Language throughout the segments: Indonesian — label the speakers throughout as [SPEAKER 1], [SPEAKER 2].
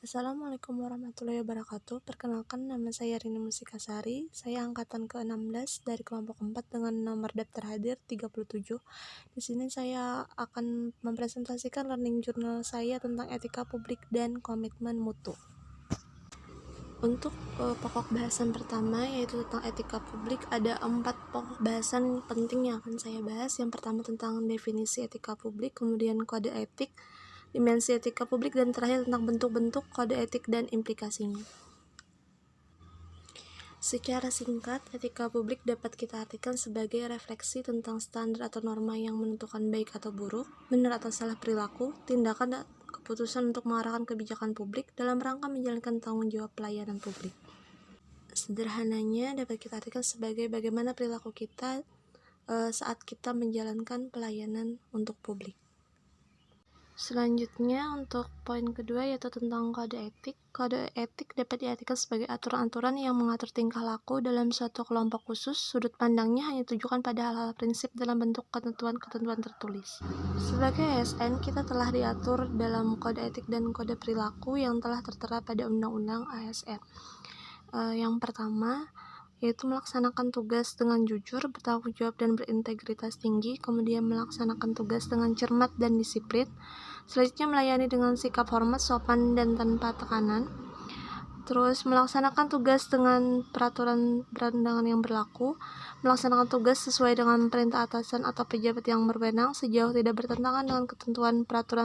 [SPEAKER 1] Assalamualaikum warahmatullahi wabarakatuh. Perkenalkan, nama saya Rini Musikasari. Saya angkatan ke-16 dari kelompok 4 dengan nomor daftar hadir 37. Di sini saya akan mempresentasikan learning journal saya tentang etika publik dan komitmen mutu. Untuk pokok bahasan pertama, yaitu tentang etika publik, ada 4 pokok bahasan penting yang akan saya bahas. Yang pertama tentang definisi etika publik, kemudian kode etik, dimensi etika publik, dan terakhir tentang bentuk-bentuk kode etik dan implikasinya. Secara singkat, etika publik dapat kita artikan sebagai refleksi tentang standar atau norma yang menentukan baik atau buruk, benar atau salah perilaku, tindakan dan keputusan untuk mengarahkan kebijakan publik dalam rangka menjalankan tanggung jawab pelayanan publik. Sederhananya dapat kita artikan sebagai bagaimana perilaku kita saat kita menjalankan pelayanan untuk publik. Selanjutnya, untuk poin kedua yaitu tentang kode etik. Kode etik dapat diartikan sebagai aturan-aturan yang mengatur tingkah laku dalam suatu kelompok khusus. Sudut pandangnya hanya ditujukan pada hal-hal prinsip dalam bentuk ketentuan-ketentuan tertulis. Sebagai ASN, kita telah diatur dalam kode etik dan kode perilaku yang telah tertera pada Undang-Undang ASN. Yang pertama yaitu melaksanakan tugas dengan jujur, bertanggung jawab, dan berintegritas tinggi, kemudian melaksanakan tugas dengan cermat dan disiplin, selanjutnya melayani dengan sikap hormat, sopan, dan tanpa tekanan, terus melaksanakan tugas dengan peraturan perundangan yang berlaku, melaksanakan tugas sesuai dengan perintah atasan atau pejabat yang berwenang sejauh tidak bertentangan dengan ketentuan peraturan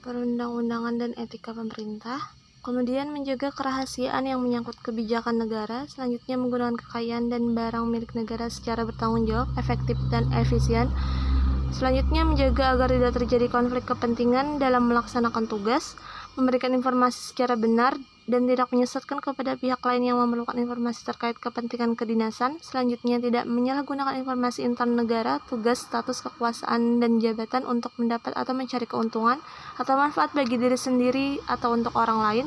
[SPEAKER 1] perundang-undangan dan etika pemerintah, kemudian menjaga kerahasiaan yang menyangkut kebijakan negara, selanjutnya menggunakan kekayaan dan barang milik negara secara bertanggung jawab, efektif, dan efisien, selanjutnya menjaga agar tidak terjadi konflik kepentingan dalam melaksanakan tugas, memberikan informasi secara benar dan tidak menyesatkan kepada pihak lain yang memerlukan informasi terkait kepentingan kedinasan, selanjutnya tidak menyalahgunakan informasi intern negara, tugas, status, kekuasaan, dan jabatan untuk mendapat atau mencari keuntungan atau manfaat bagi diri sendiri atau untuk orang lain,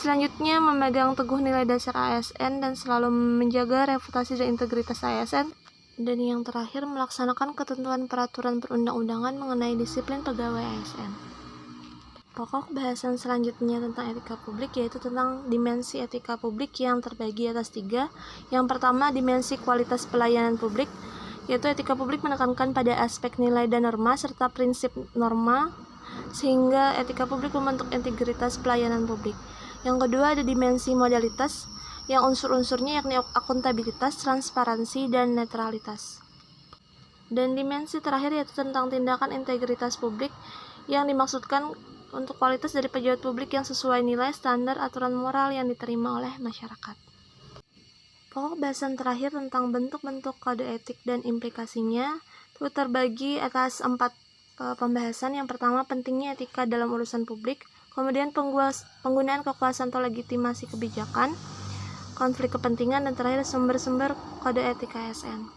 [SPEAKER 1] selanjutnya memegang teguh nilai dasar ASN dan selalu menjaga reputasi dan integritas ASN, dan yang terakhir melaksanakan ketentuan peraturan perundang-undangan mengenai disiplin pegawai ASN. Pokok bahasan selanjutnya tentang etika publik yaitu tentang dimensi etika publik yang terbagi atas 3. Yang pertama, dimensi kualitas pelayanan publik, yaitu etika publik menekankan pada aspek nilai dan norma serta prinsip norma sehingga etika publik membentuk integritas pelayanan publik. Yang kedua, ada dimensi modalitas yang unsur-unsurnya yakni akuntabilitas, transparansi, dan netralitas. Dan dimensi terakhir yaitu tentang tindakan integritas publik yang dimaksudkan untuk kualitas dari pejabat publik yang sesuai nilai, standar, aturan moral yang diterima oleh masyarakat. Pokok bahasan terakhir tentang bentuk-bentuk kode etik dan implikasinya itu terbagi atas 4 pembahasan. Yang pertama, pentingnya etika dalam urusan publik, kemudian penggunaan kekuasaan atau legitimasi kebijakan, konflik kepentingan, dan terakhir sumber-sumber kode etik ASN.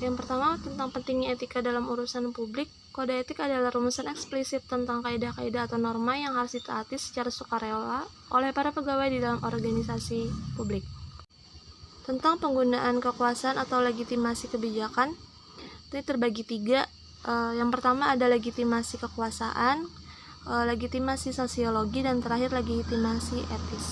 [SPEAKER 1] Yang pertama, tentang pentingnya etika dalam urusan publik. Kode etik adalah rumusan eksplisit tentang kaidah-kaidah atau norma yang harus ditaati secara sukarela oleh para pegawai di dalam organisasi publik. Tentang penggunaan kekuasaan atau legitimasi kebijakan, ini terbagi 3. Yang pertama ada legitimasi kekuasaan, legitimasi sosiologi, dan terakhir legitimasi etis.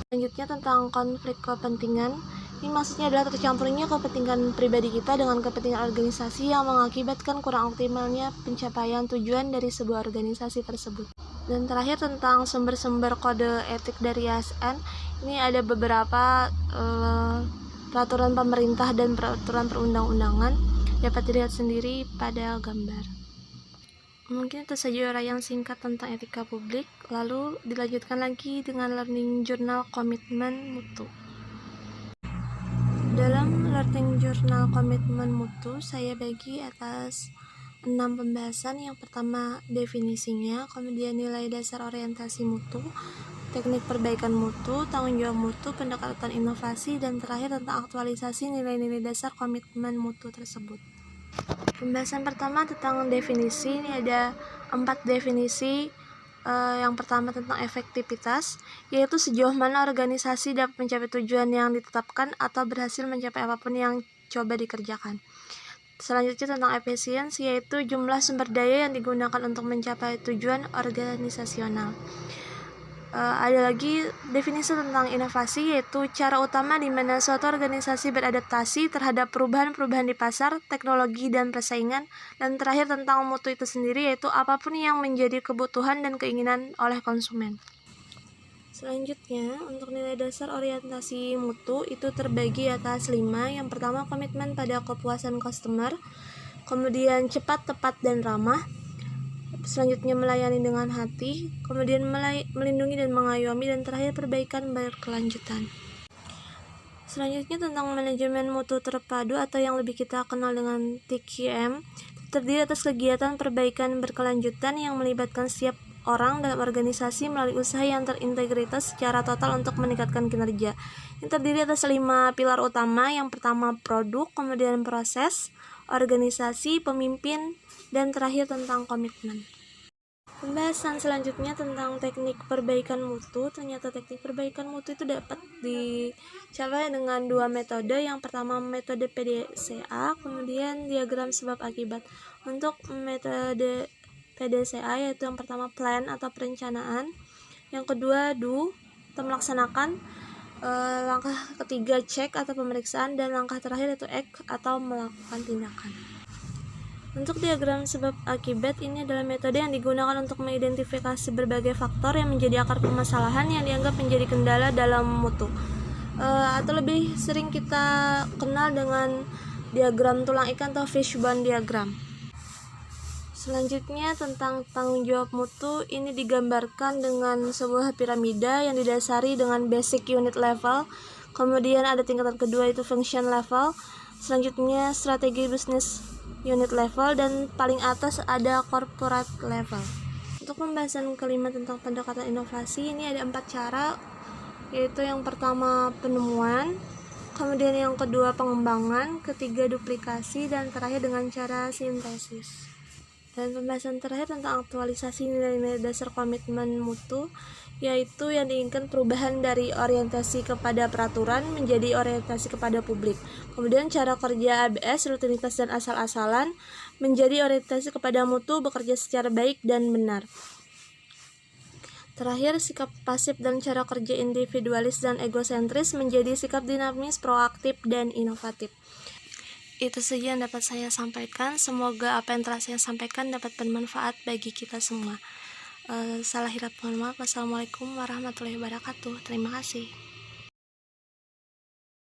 [SPEAKER 1] Selanjutnya tentang konflik kepentingan. Ini maksudnya adalah tercampurnya kepentingan pribadi kita dengan kepentingan organisasi yang mengakibatkan kurang optimalnya pencapaian tujuan dari sebuah organisasi tersebut. Dan terakhir tentang sumber-sumber kode etik dari ASN. Ini ada beberapa peraturan pemerintah dan peraturan perundang-undangan. Dapat dilihat sendiri pada gambar. Mungkin itu saja uraian singkat tentang etika publik. Lalu dilanjutkan lagi dengan learning journal komitmen mutu. Dalam learning journal komitmen mutu, saya bagi atas 6 pembahasan. Yang pertama, definisinya, kemudian nilai dasar orientasi mutu, teknik perbaikan mutu, tanggung jawab mutu, pendekatan inovasi, dan terakhir tentang aktualisasi nilai-nilai dasar komitmen mutu tersebut. Pembahasan pertama tentang definisi. Ini ada 4 definisi. Yang pertama tentang efektivitas, yaitu sejauh mana organisasi dapat mencapai tujuan yang ditetapkan atau berhasil mencapai apapun yang coba dikerjakan. Selanjutnya tentang efisiensi, yaitu jumlah sumber daya yang digunakan untuk mencapai tujuan organisasional. Ada lagi definisi tentang inovasi, yaitu cara utama di mana suatu organisasi beradaptasi terhadap perubahan-perubahan di pasar, teknologi, dan persaingan. Dan terakhir tentang mutu itu sendiri, yaitu apapun yang menjadi kebutuhan dan keinginan oleh konsumen. Selanjutnya, untuk nilai dasar orientasi mutu itu terbagi atas 5. Yang pertama, komitmen pada kepuasan customer. Kemudian cepat, tepat, dan ramah. Selanjutnya, melayani dengan hati. Kemudian melindungi dan mengayomi. Dan terakhir, perbaikan berkelanjutan. Selanjutnya, tentang manajemen mutu terpadu atau yang lebih kita kenal dengan TQM, terdiri atas kegiatan perbaikan berkelanjutan yang melibatkan setiap orang dalam organisasi melalui usaha yang terintegritas secara total untuk meningkatkan kinerja. Ini terdiri atas 5 pilar utama. Yang pertama, produk, kemudian proses, organisasi, pemimpin, dan terakhir tentang komitmen. Pembahasan selanjutnya tentang teknik perbaikan mutu. Ternyata teknik perbaikan mutu itu dapat dicapai dengan 2 metode. Yang pertama, metode PDCA, kemudian diagram sebab akibat. Untuk metode PDCA yaitu yang pertama plan atau perencanaan, yang kedua do atau melaksanakan, langkah ketiga check atau pemeriksaan, dan langkah terakhir yaitu act atau melakukan tindakan. Untuk diagram sebab akibat, ini adalah metode yang digunakan untuk mengidentifikasi berbagai faktor yang menjadi akar permasalahan yang dianggap menjadi kendala dalam mutu, atau lebih sering kita kenal dengan diagram tulang ikan atau fishbone diagram. Selanjutnya tentang tanggung jawab mutu, ini digambarkan dengan sebuah piramida yang didasari dengan basic unit level, kemudian ada tingkatan kedua itu function level, selanjutnya strategi bisnis unit level, dan paling atas ada corporate level. Untuk pembahasan kelima tentang pendekatan inovasi, ini ada 4 cara, yaitu yang pertama penemuan, kemudian yang kedua pengembangan, ketiga duplikasi, dan terakhir dengan cara sintesis. Dan pembahasan terakhir tentang aktualisasi nilai-nilai dasar komitmen mutu, yaitu yang diinginkan perubahan dari orientasi kepada peraturan menjadi orientasi kepada publik. Kemudian cara kerja ABS, rutinitas dan asal-asalan, menjadi orientasi kepada mutu, bekerja secara baik dan benar. Terakhir, sikap pasif dan cara kerja individualis dan egosentris menjadi sikap dinamis, proaktif, dan inovatif. Itu saja yang dapat saya sampaikan. Semoga apa yang telah saya sampaikan dapat bermanfaat bagi kita semua. Salah hilap mohon maaf. Wassalamualaikum warahmatullahi wabarakatuh. Terima kasih.